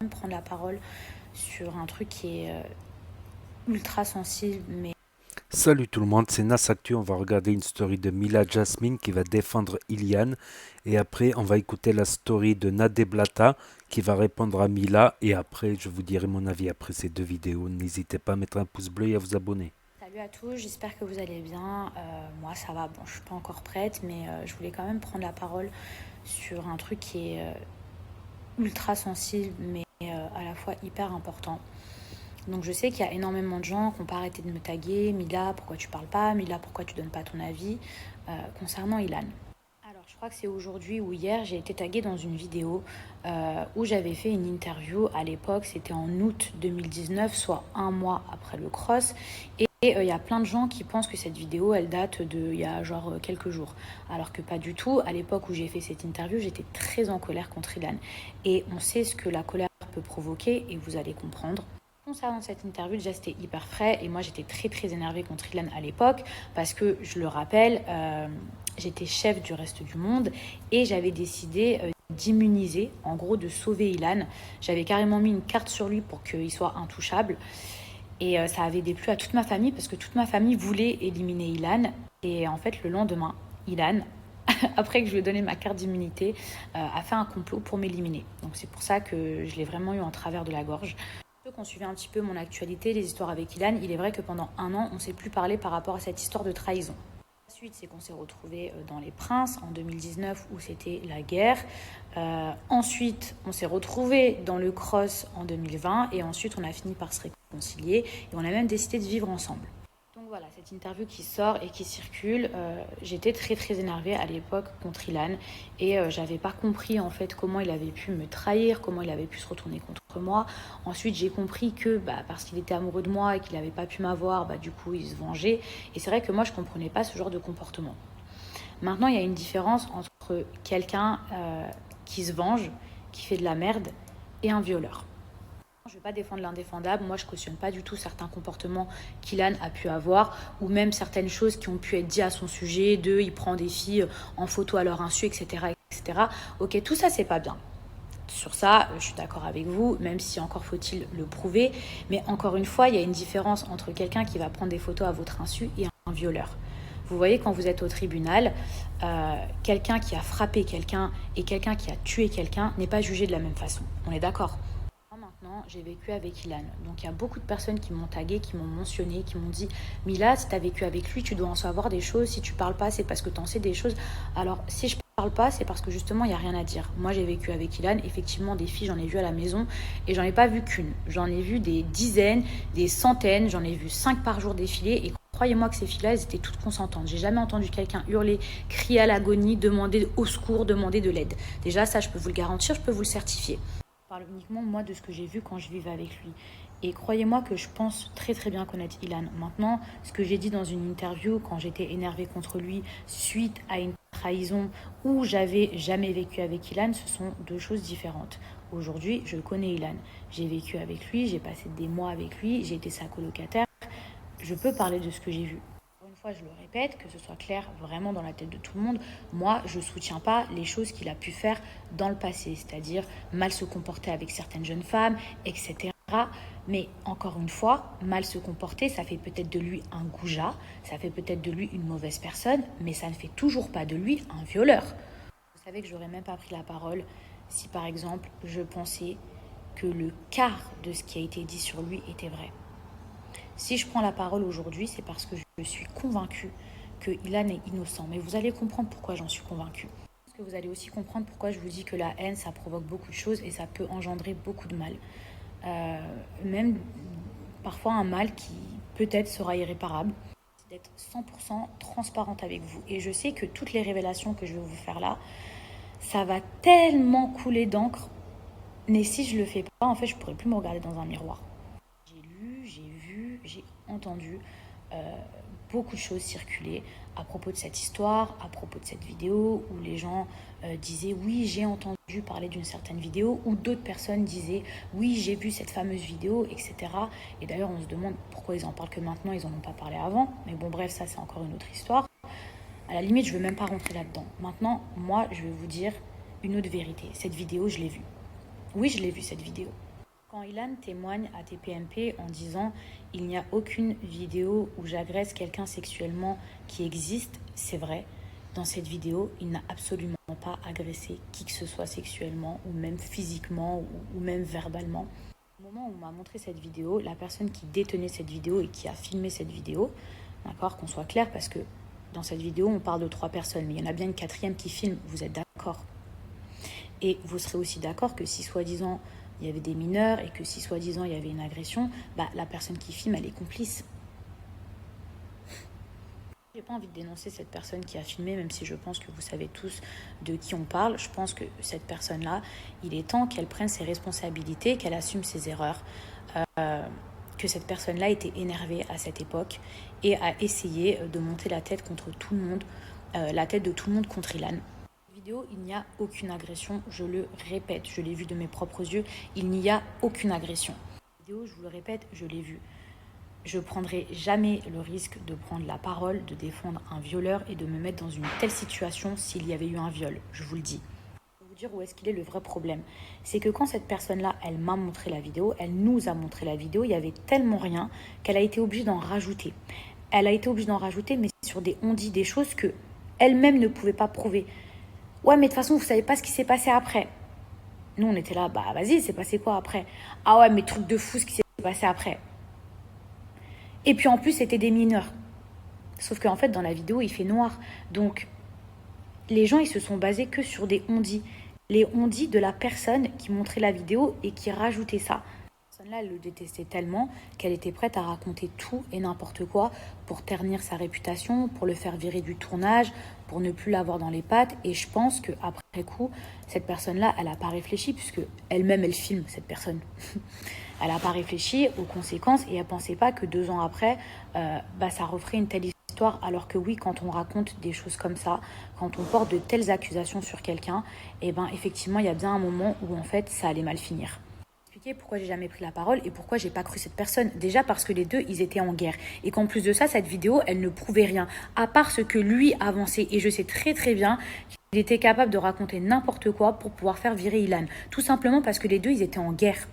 Prendre la parole sur un truc qui est ultra sensible, mais Salut tout le monde, c'est Nas Actu. On va regarder une story de Mila Jasmine qui va défendre Iliane. Et après, on va écouter la story de Nadé Blata qui va répondre à Mila. Et après, je vous dirai mon avis après ces deux vidéos. N'hésitez pas à mettre un pouce bleu et à vous abonner. salut à tous, j'espère que vous allez bien. Moi ça va, bon je suis pas encore prête, mais je voulais quand même prendre la parole sur un truc qui est ultra sensible, mais à la fois hyper important. Donc je sais qu'il y a énormément de gens qui n'ont pas arrêté de me taguer. Mila, pourquoi tu parles pas? Mila, pourquoi tu donnes pas ton avis concernant Ilan? Alors, je crois que c'est aujourd'hui ou hier, j'ai été taguée dans une vidéo où j'avais fait une interview. À l'époque, c'était en août 2019, soit un mois après le cross. Et il y a plein de gens qui pensent que cette vidéo, elle date de il y a genre quelques jours. Alors que pas du tout. À l'époque où j'ai fait cette interview, j'étais très en colère contre Ilan. Et on sait ce que la colère peut provoquer et vous allez comprendre. Concernant cette interview, déjà c'était hyper frais et moi j'étais très énervée contre Ilan à l'époque parce que, je le rappelle, j'étais chef du reste du monde et j'avais décidé d'immuniser, en gros de sauver Ilan. J'avais carrément mis une carte sur lui pour qu'il soit intouchable et ça avait déplu à toute ma famille parce que toute ma famille voulait éliminer Ilan. Et en fait le lendemain, Ilan, après que je lui ai donné ma carte d'immunité, a fait un complot pour m'éliminer. Donc c'est pour ça que je l'ai vraiment eu en travers de la gorge. Ceux qui ont suivi un petit peu mon actualité, les histoires avec Ilan, il est vrai que pendant un an, on ne s'est plus parlé par rapport à cette histoire de trahison. La suite, c'est qu'on s'est retrouvés dans Les Princes en 2019 où c'était la guerre. Ensuite, on s'est retrouvés dans le cross en 2020 et ensuite on a fini par se réconcilier et on a même décidé de vivre ensemble. Donc voilà, cette interview qui sort et qui circule, j'étais très énervée à l'époque contre Ilan et j'avais pas compris en fait comment il avait pu me trahir, comment il avait pu se retourner contre moi. Ensuite j'ai compris que parce qu'il était amoureux de moi et qu'il n'avait pas pu m'avoir, du coup il se vengeait. Et c'est vrai que moi je comprenais pas ce genre de comportement. Maintenant il y a une différence entre quelqu'un qui se venge, qui fait de la merde, et un violeur. Je ne vais pas défendre l'indéfendable. Moi, je ne cautionne pas du tout certains comportements qu'Ilan a pu avoir, ou même certaines choses qui ont pu être dites à son sujet, il prend des filles en photo à leur insu, etc. etc. Ok, tout ça, c'est pas bien. Sur ça, je suis d'accord avec vous, même si encore faut-il le prouver. Mais encore une fois, il y a une différence entre quelqu'un qui va prendre des photos à votre insu et un violeur. Vous voyez, quand vous êtes au tribunal, quelqu'un qui a frappé quelqu'un et quelqu'un qui a tué quelqu'un n'est pas jugé de la même façon. On est d'accord? Maintenant, j'ai vécu avec Ilan. Donc, il y a beaucoup de personnes qui m'ont tagué, qui m'ont mentionné, qui m'ont dit Mila, si tu as vécu avec lui, tu dois en savoir des choses. Si tu parles pas, c'est parce que tu en sais des choses. Alors, si je parle pas, c'est parce que justement, il n'y a rien à dire. Moi, j'ai vécu avec Ilan. Effectivement, des filles, j'en ai vu à la maison et j'en ai pas vu qu'une. J'en ai vu des dizaines, des centaines. J'en ai vu 5 par jour défiler. Et croyez-moi que ces filles-là, elles étaient toutes consentantes. J'ai jamais entendu quelqu'un hurler, crier à l'agonie, demander au secours, demander de l'aide. Déjà, ça, je peux vous le garantir, je peux vous le certifier. Je parle uniquement moi de ce que j'ai vu quand je vivais avec lui. Et croyez-moi que je pense très bien connaître Ilan. Maintenant, ce que j'ai dit dans une interview quand j'étais énervée contre lui suite à une trahison où j'avais jamais vécu avec Ilan, ce sont deux choses différentes. Aujourd'hui, je connais Ilan. J'ai vécu avec lui, j'ai passé des mois avec lui, j'ai été sa colocataire. Je peux parler de ce que j'ai vu. Encore une fois, je le répète, que ce soit clair vraiment dans la tête de tout le monde, moi, je ne soutiens pas les choses qu'il a pu faire dans le passé, c'est-à-dire mal se comporter avec certaines jeunes femmes, etc. Mais encore une fois, mal se comporter, ça fait peut-être de lui un goujat, ça fait peut-être de lui une mauvaise personne, mais ça ne fait toujours pas de lui un violeur. Vous savez que je n'aurais même pas pris la parole si, par exemple, je pensais que le quart de ce qui a été dit sur lui était vrai. Si je prends la parole aujourd'hui, c'est parce que je suis convaincue que Ilan est innocent. Mais vous allez comprendre pourquoi j'en suis convaincue. Je pense que vous allez aussi comprendre pourquoi je vous dis que la haine, ça provoque beaucoup de choses et ça peut engendrer beaucoup de mal. Même parfois un mal qui peut-être sera irréparable. C'est d'être 100% transparente avec vous. Et je sais que toutes les révélations que je vais vous faire là, ça va tellement couler d'encre. Mais si je le fais pas, en fait, je pourrais plus me regarder dans un miroir. J'ai lu, j'ai vu, j'ai entendu euh, beaucoup de choses circuler à propos de cette histoire, à propos de cette vidéo, où les gens disaient oui, j'ai entendu parler d'une certaine vidéo, ou d'autres personnes disaient oui, j'ai vu cette fameuse vidéo, etc. Et d'ailleurs, on se demande pourquoi ils en parlent que maintenant, ils en ont pas parlé avant. Mais bon, bref, ça, c'est encore une autre histoire. À la limite, je ne veux même pas rentrer là-dedans. Maintenant, moi, je vais vous dire une autre vérité. Cette vidéo, je l'ai vue. Oui, je l'ai vue, cette vidéo. Quand Ilan témoigne à TPMP en disant il n'y a aucune vidéo où j'agresse quelqu'un sexuellement qui existe, c'est vrai. Dans cette vidéo, il n'a absolument pas agressé qui que ce soit sexuellement ou même physiquement ou même verbalement. Au moment où on m'a montré cette vidéo, la personne qui détenait cette vidéo et qui a filmé cette vidéo, d'accord, qu'on soit clair, parce que dans cette vidéo, on parle de 3 personnes, mais il y en a bien une quatrième qui filme, vous êtes d'accord? Et vous serez aussi d'accord que si soi-disant il y avait des mineurs et que si soi-disant il y avait une agression, bah, la personne qui filme, elle est complice. J'ai pas envie de dénoncer cette personne qui a filmé, même si je pense que vous savez tous de qui on parle. Je pense que cette personne-là, il est temps qu'elle prenne ses responsabilités, qu'elle assume ses erreurs, que cette personne-là était énervée à cette époque et a essayé de monter la tête contre tout le monde, la tête de tout le monde contre Ilan. Vidéo, il n'y a aucune agression, je le répète, je l'ai vu de mes propres yeux, il n'y a aucune agression. Vidéo, je vous le répète, je l'ai vu. Je prendrai jamais le risque de prendre la parole, de défendre un violeur et de me mettre dans une telle situation s'il y avait eu un viol, je vous le dis. Je vais vous dire où est-ce qu'il est le vrai problème. C'est que quand cette personne-là, elle m'a montré la vidéo, elle nous a montré la vidéo, il y avait tellement rien qu'elle a été obligée d'en rajouter. Elle a été obligée d'en rajouter, mais sur des on-dit, des choses que elle-même ne pouvait pas prouver. Ouais, mais de toute façon, vous savez pas ce qui s'est passé après. Nous, on était là, bah vas-y, c'est passé quoi après? Ah ouais, mais truc de fou ce qui s'est passé après. Et puis en plus, c'était des mineurs. Sauf qu'en fait, dans la vidéo, il fait noir. Donc, les gens, ils se sont basés que sur des on-dit. Les on-dit de la personne qui montrait la vidéo et qui rajoutait ça. Cette personne-là, elle le détestait tellement qu'elle était prête à raconter tout et n'importe quoi pour ternir sa réputation, pour le faire virer du tournage, pour ne plus l'avoir dans les pattes. Et je pense qu'après coup, cette personne-là, elle n'a pas réfléchi, puisque elle-même, elle filme cette personne. Elle n'a pas réfléchi aux conséquences et elle ne pensait pas que 2 ans après, ça referait une telle histoire. Alors que oui, quand on raconte des choses comme ça, quand on porte de telles accusations sur quelqu'un, et ben effectivement, il y a bien un moment où en fait, ça allait mal finir. Expliquer pourquoi j'ai jamais pris la parole et pourquoi j'ai pas cru cette personne. Déjà parce que les deux, ils étaient en guerre. Et qu'en plus de ça, cette vidéo, elle ne prouvait rien. À part ce que lui avançait. Et je sais très très bien qu'il était capable de raconter n'importe quoi pour pouvoir faire virer Ilan. Tout simplement parce que les deux, ils étaient en guerre.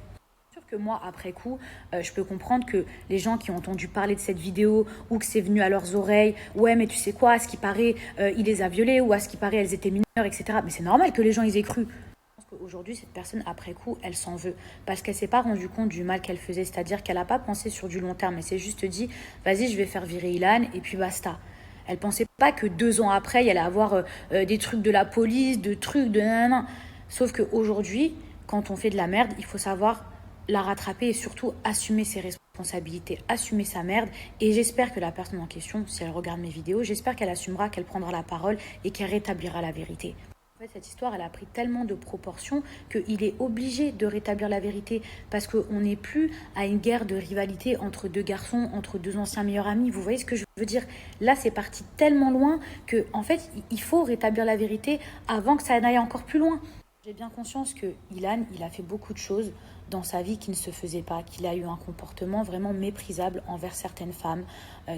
Que moi, après coup, je peux comprendre que les gens qui ont entendu parler de cette vidéo ou que c'est venu à leurs oreilles, ouais, mais tu sais quoi, à ce qui paraît, il les a violées ou à ce qui paraît, elles étaient mineures, etc. Mais c'est normal que les gens y aient cru. Je pense qu'aujourd'hui, cette personne, après coup, elle s'en veut parce qu'elle s'est pas rendue compte du mal qu'elle faisait, c'est-à-dire qu'elle n'a pas pensé sur du long terme, elle s'est juste dit, vas-y, je vais faire virer Ilan et puis basta. Elle pensait pas que 2 ans après, il allait avoir des trucs de la police, de trucs de nanana. Sauf qu'aujourd'hui, quand on fait de la merde, il faut savoir la rattraper et surtout assumer ses responsabilités, assumer sa merde. Et j'espère que la personne en question, si elle regarde mes vidéos, j'espère qu'elle assumera, qu'elle prendra la parole et qu'elle rétablira la vérité. En fait, cette histoire, elle a pris tellement de proportions qu'il est obligé de rétablir la vérité parce qu'on n'est plus à une guerre de rivalité entre 2 garçons, entre 2 anciens meilleurs amis. Vous voyez ce que je veux dire? Là, c'est parti tellement loin que, en fait, il faut rétablir la vérité avant que ça n'aille encore plus loin. J'ai bien conscience que Ilan, il a fait beaucoup de choses dans sa vie qui ne se faisaient pas, qu'il a eu un comportement vraiment méprisable envers certaines femmes,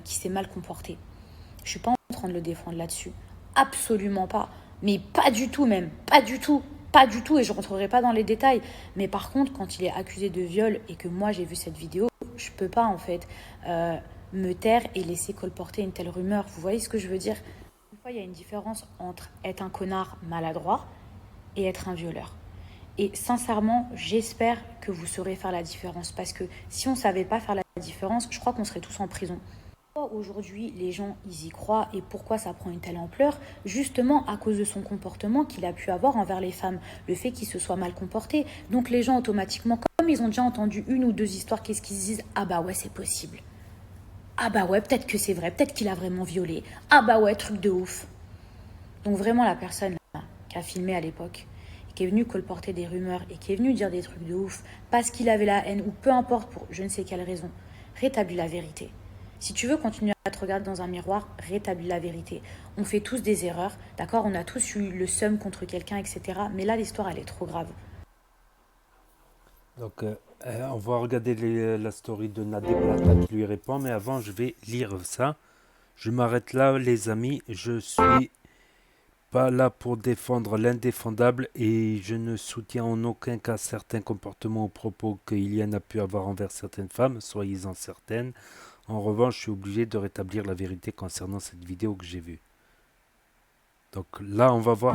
qui s'est mal comporté. Je suis pas en train de le défendre là-dessus. Absolument pas. Mais pas du tout même. Pas du tout. Pas du tout. Et je rentrerai pas dans les détails. Mais par contre, quand il est accusé de viol et que moi j'ai vu cette vidéo, je peux pas en fait me taire et laisser colporter une telle rumeur. Vous voyez ce que je veux dire? Une fois, il y a une différence entre être un connard maladroit et être un violeur. Et sincèrement, j'espère que vous saurez faire la différence. Parce que si on ne savait pas faire la différence, je crois qu'on serait tous en prison. Pourquoi aujourd'hui les gens ils y croient et pourquoi ça prend une telle ampleur? Justement à cause de son comportement qu'il a pu avoir envers les femmes. Le fait qu'il se soit mal comporté. Donc les gens automatiquement, comme ils ont déjà entendu 1 ou 2 histoires, qu'est-ce qu'ils se disent? Ah bah ouais, c'est possible. Ah bah ouais, peut-être que c'est vrai, peut-être qu'il a vraiment violé. Ah bah ouais, truc de ouf. Donc vraiment la personne là, qui a filmé à l'époque, qui est venu colporter des rumeurs et qui est venu dire des trucs de ouf parce qu'il avait la haine ou peu importe pour je ne sais quelle raison, rétablis la vérité. Si tu veux continuer à te regarder dans un miroir, rétablis la vérité. On fait tous des erreurs, d'accord? On a tous eu le seum contre quelqu'un, etc. Mais là, l'histoire, elle est trop grave. Donc, on va regarder la story de Nadé Blata qui lui répond, mais avant, je vais lire ça. Je m'arrête là, les amis. Je suis pas là pour défendre l'indéfendable et je ne soutiens en aucun cas certains comportements ou propos que Ilian a pu avoir envers certaines femmes, soyez-en certaines. En revanche, je suis obligé de rétablir la vérité concernant cette vidéo que j'ai vue. Donc là, on va voir.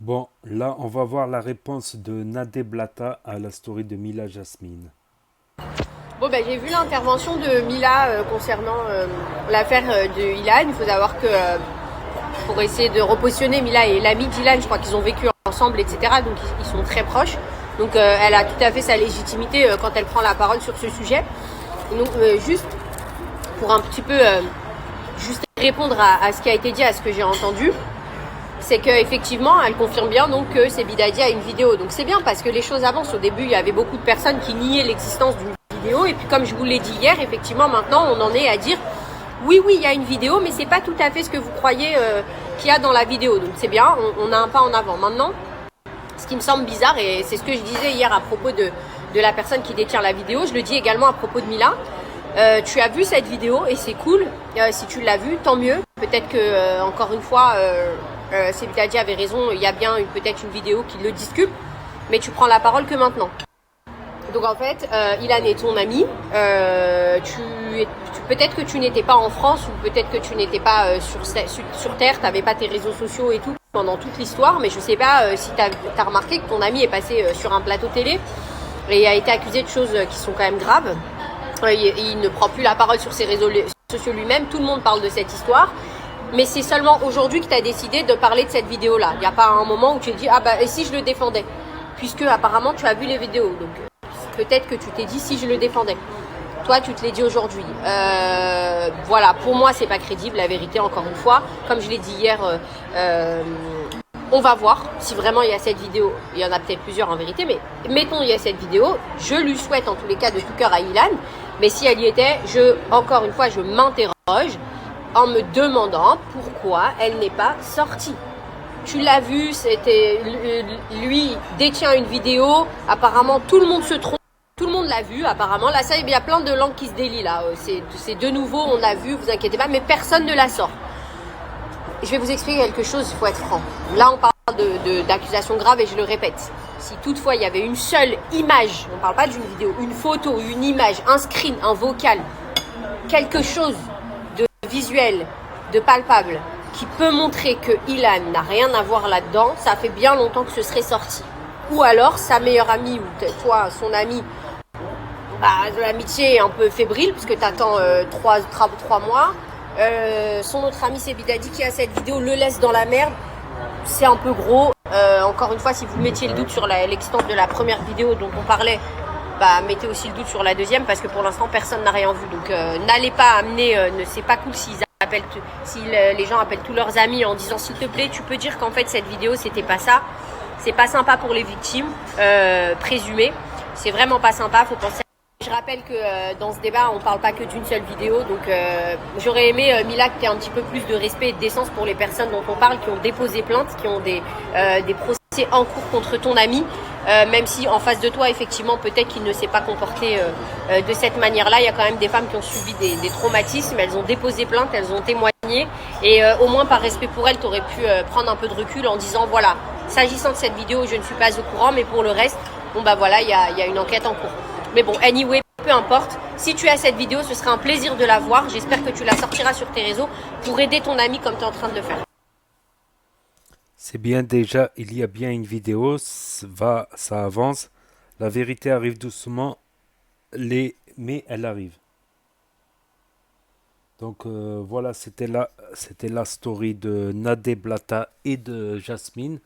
Bon, là, on va voir la réponse de Nadé Blata à la story de Mila Jasmine. Bon, j'ai vu l'intervention de Mila concernant l'affaire de Ilan. Il faut savoir que pour essayer de repositionner Mila et l'ami d'Ilan, je crois qu'ils ont vécu ensemble, etc. Donc ils sont très proches. Donc elle a tout à fait sa légitimité quand elle prend la parole sur ce sujet. Donc juste pour un petit peu juste répondre à ce qui a été dit, à ce que j'ai entendu, c'est qu'effectivement, elle confirme bien donc que c'est Bidadi a une vidéo. Donc c'est bien parce que les choses avancent. Au début, il y avait beaucoup de personnes qui niaient l'existence d'une vidéo. Et puis comme je vous l'ai dit hier, effectivement, maintenant, on en est à dire oui, il y a une vidéo, mais c'est pas tout à fait ce que vous croyez qu'il y a dans la vidéo. Donc c'est bien, on a un pas en avant. Maintenant, ce qui me semble bizarre, et c'est ce que je disais hier à propos de la personne qui détient la vidéo, je le dis également à propos de Mila. Tu as vu cette vidéo et c'est cool. Si tu l'as vue, tant mieux. Peut-être que, encore une fois, Bidadi avait raison, il y a bien peut-être une vidéo qui le discute, mais tu prends la parole que maintenant. Donc en fait, Ilan est ton ami. Peut-être que tu n'étais pas en France ou peut-être que tu n'étais pas sur Terre, tu n'avais pas tes réseaux sociaux et tout pendant toute l'histoire, mais je sais pas si tu as remarqué que ton ami est passé sur un plateau télé et a été accusé de choses qui sont quand même graves. Il ne prend plus la parole sur ses réseaux sociaux lui-même, tout le monde parle de cette histoire. Mais c'est seulement aujourd'hui que tu as décidé de parler de cette vidéo-là. Il n'y a pas un moment où tu t'es dit, et si je le défendais? Puisque apparemment tu as vu les vidéos. Donc peut-être que tu t'es dit, si je le défendais. Toi, tu te l'es dit aujourd'hui. Voilà, pour moi, c'est pas crédible, la vérité, encore une fois. Comme je l'ai dit hier, on va voir si vraiment il y a cette vidéo. Il y en a peut-être plusieurs en vérité, mais mettons il y a cette vidéo. Je lui souhaite en tous les cas de tout cœur à Ilan. Mais si elle y était, encore une fois, je m'interroge en me demandant pourquoi elle n'est pas sortie. Tu l'as vu, lui détient une vidéo. Apparemment, tout le monde se trompe. Tout le monde l'a vu, apparemment. Là, ça, il y a plein de langues qui se délient, là. C'est de nouveau, on l'a vu, vous inquiétez pas, mais personne ne la sort. Je vais vous expliquer quelque chose, il faut être franc. Là, on parle d'accusations graves et je le répète. Si toutefois, il y avait une seule image, on ne parle pas d'une vidéo, une photo, une image, un screen, un vocal, quelque chose de visuel, de palpable, qui peut montrer que Ilan n'a rien à voir là-dedans, ça fait bien longtemps que ce serait sorti. Ou alors, sa meilleure amie, ou toi, son ami, l'amitié est un peu fébrile, parce que tu attends 3 mois. Son autre ami, c'est Bidadi, qui a cette vidéo, le laisse dans la merde. C'est un peu gros. Encore une fois, si vous mettiez le doute sur l'existence de la première vidéo dont on parlait, mettez aussi le doute sur la deuxième, parce que pour l'instant, personne n'a rien vu. Donc, n'allez pas amener, c'est pas cool si les gens appellent tous leurs amis en disant, s'il te plaît, tu peux dire qu'en fait, cette vidéo, c'était pas ça. C'est pas sympa pour les victimes présumées. C'est vraiment pas sympa, faut penser. Je rappelle que dans ce débat, on parle pas que d'une seule vidéo. Donc j'aurais aimé, Mila, que tu aies un petit peu plus de respect et de décence pour les personnes dont on parle, qui ont déposé plainte, qui ont des procès en cours contre ton ami. Même si en face de toi, effectivement, peut-être qu'il ne s'est pas comporté de cette manière-là. Il y a quand même des femmes qui ont subi des traumatismes. Elles ont déposé plainte, elles ont témoigné. Et au moins, par respect pour elles, tu aurais pu prendre un peu de recul en disant, voilà, s'agissant de cette vidéo, je ne suis pas au courant, mais pour le reste, voilà, il y a une enquête en cours. Mais bon, anyway, peu importe. Si tu as cette vidéo, ce sera un plaisir de la voir. J'espère que tu la sortiras sur tes réseaux pour aider ton ami comme tu es en train de le faire. C'est bien déjà, il y a bien une vidéo, ça avance. La vérité arrive doucement, mais elle arrive. Donc voilà, c'était la story de Nadé Blata et de Jasmine.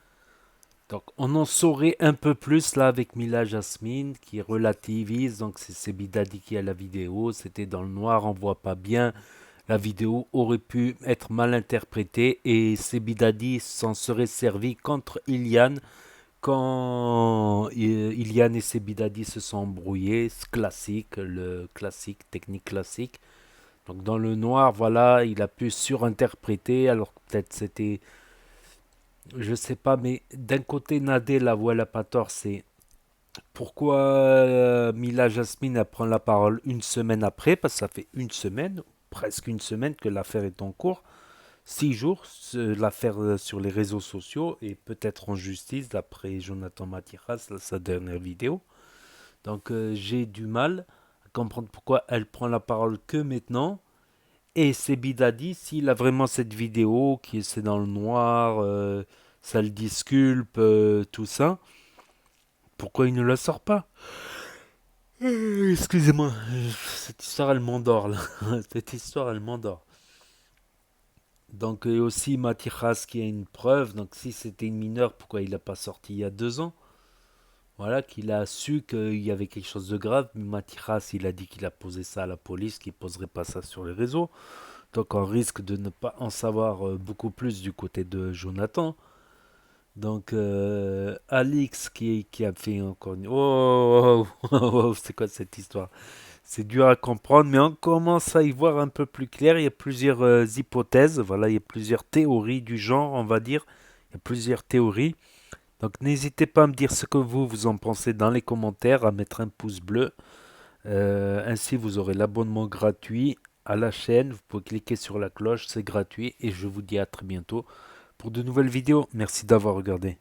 Donc on en saurait un peu plus là avec Mila Jasmine qui relativise. Donc c'est Bidadi qui a la vidéo, c'était dans le noir, on voit pas bien. La vidéo aurait pu être mal interprétée et Sebidadi s'en serait servi contre Ilian quand Ilian et Sebidadi se sont embrouillés. Le classique, technique classique. Donc dans le noir, voilà, il a pu surinterpréter, alors peut-être c'était, je sais pas, mais d'un côté Nadé, là où elle a pas tort, c'est pourquoi Mila Jasmine elle prend la parole une semaine après, parce que ça fait une semaine, presque une semaine que l'affaire est en cours. 6 jours l'affaire sur les réseaux sociaux et peut-être en justice d'après Jonathan Mathias, sa dernière vidéo. Donc j'ai du mal à comprendre pourquoi elle prend la parole que maintenant. Et c'est Bidadi, s'il a vraiment cette vidéo qui est c'est dans le noir, ça le disculpe, tout ça, pourquoi il ne la sort pas? Excusez-moi, cette histoire elle m'endort là. Cette histoire elle m'endort. Donc aussi Mathias qui a une preuve, donc si c'était une mineure, pourquoi il l'a pas sorti il y a 2 ans? Voilà, qu'il a su qu'il y avait quelque chose de grave, mais Mathias il a dit qu'il a posé ça à la police, qu'il poserait pas ça sur les réseaux. Donc on risque de ne pas en savoir beaucoup plus du côté de Jonathan. Donc Alix qui a fait encore une... Oh, oh, oh, oh, c'est quoi cette histoire? C'est dur à comprendre, mais on commence à y voir un peu plus clair. Il y a plusieurs hypothèses, voilà, il y a plusieurs théories du genre, on va dire. Il y a plusieurs théories. Donc n'hésitez pas à me dire ce que vous en pensez dans les commentaires, à mettre un pouce bleu. Ainsi vous aurez l'abonnement gratuit à la chaîne. Vous pouvez cliquer sur la cloche, c'est gratuit. Et je vous dis à très bientôt pour de nouvelles vidéos. Merci d'avoir regardé.